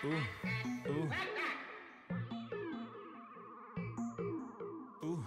Ooh, ooh. Ooh.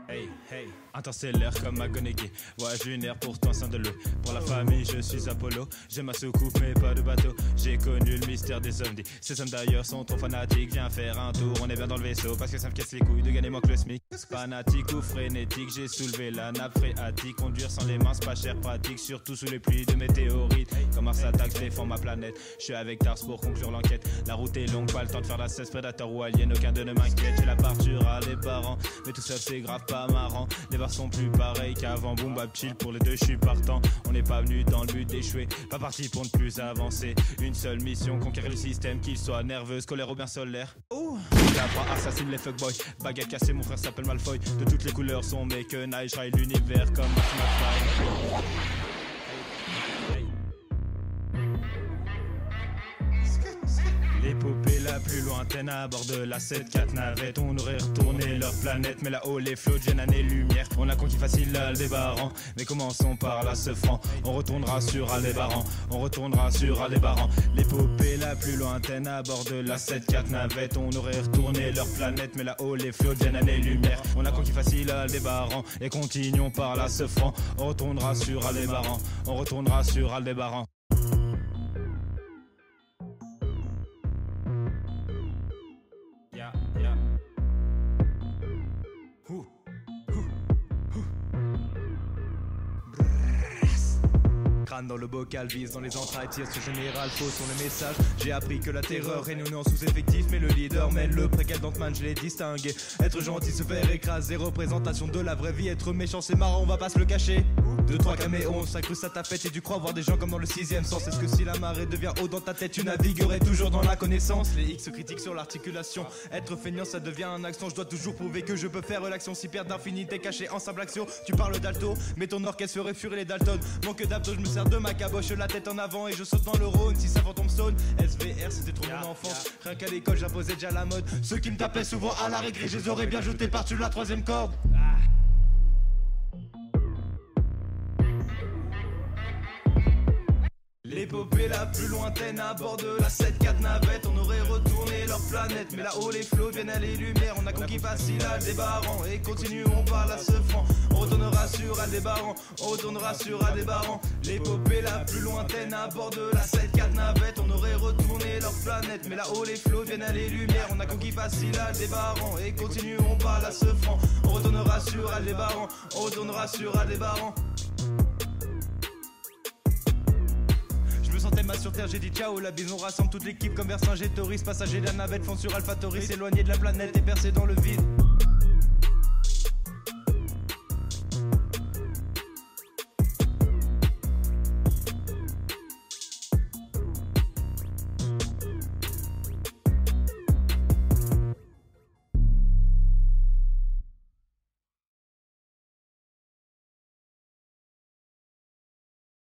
Hey, hey, interstellaire comme McGonagall. Voyage lunaire pourtant sans de l'eau. Pour la famille je suis Apollo. J'ai ma soucoupe mais pas de bateau. J'ai connu le mystère des ovnis. Ces hommes d'ailleurs sont trop fanatiques. Viens faire un tour, on est bien dans le vaisseau. Parce que ça me casse les couilles de gagner moins que le SMIC. Fanatique ou frénétique, j'ai soulevé la nappe phréatique. Conduire sans les mains c'est pas cher pratique. Surtout sous les pluies de météorites. Quand Mars attaque je défends ma planète. Je suis avec Tars pour conclure l'enquête. La route est longue, pas le temps de faire la cesse. Prédateur ou alien, aucun d'eux ne m'inquiète. J'ai la parture à les parents. Mais tout ça c'est grave pas marrant. Les bars sont plus pareils qu'avant. Boom bap chill pour les deux je suis partant. On n'est pas venu dans le but d'échouer. Pas parti pour ne plus avancer. Une seule mission, conquérir le système. Qu'il soit nerveux, scolaire ou bien solaire. Oh, la assassine les fuckboys. Baguette cassée, mon frère s'appelle Malfoy. De toutes les couleurs sont mes quenailles. Je raille l'univers comme McFly. L'épopée la plus lointaine à bord de la 7-4 navette. On aurait retourné leur planète, mais là-haut les flots deviennent années-lumière. On a conquis facile Aldébaran, mais commençons par la ce franc. On retournera sur Aldébaran, on retournera sur Aldébaran. L'épopée la plus lointaine à bord de la 7-4 navette. On aurait retourné leur planète, mais là-haut les flots deviennent années-lumière. On a conquis facile Aldébaran, et continuons par la ce franc. On retournera sur Aldébaran, on retournera sur Aldébaran. Crâne dans le bocal, vise dans les entrailles, tire sur général, faux sont les messages. J'ai appris que la terreur est nous en sous-effectif, mais le leader mène le préquel d'Ant-Man, je l'ai distingué. Être gentil, se faire écraser, représentation de la vraie vie. Être méchant c'est marrant, on va pas se le cacher. 2-3 caméons, s'incrustent à ta fête et tu crois voir des gens comme dans le 6ème sens. Est-ce que si la marée devient haut dans ta tête, tu naviguerais toujours dans la connaissance? Les X critiquent sur l'articulation, être feignant ça devient un accent. Je dois toujours prouver que je peux faire l'action, si perte d'infinité cachée en simple action. Tu parles d'alto, mais ton orchestre ferait fuir les Dalton. Manque d'abdos, je me sers de ma caboche, la tête en avant et je saute dans le Rhône. Si ça fantôme sonne, SVR c'était trop mon enfance. Rien qu'à l'école j'imposais déjà la mode. Ceux qui me tapaient souvent à la récré, je les aurais bien jetés par-dessus la 3ème corde. L'épopée la plus lointaine à bord de la 7-4 navette. On aurait retourné leur planète, mais là-haut les flots viennent à les lumières. On a conquis facile Aldébaran et continuons par la ce franc. On retournera sur Aldébaran, on retournera sur Aldébaran. L'épopée la plus lointaine à bord de la 7-4 navette. On aurait retourné leur planète, mais là-haut les flots viennent à les lumières. On a conquis facile Aldébaran et continuons par la ce franc. On retournera sur Aldébaran, on retournera sur Aldébaran. Sentais mal sur terre, j'ai dit ciao, la bise, on rassemble toute l'équipe comme Vercingétorix. Passagers de la navette font sur AlphaTauri, s'éloigner de la planète et percer dans le vide.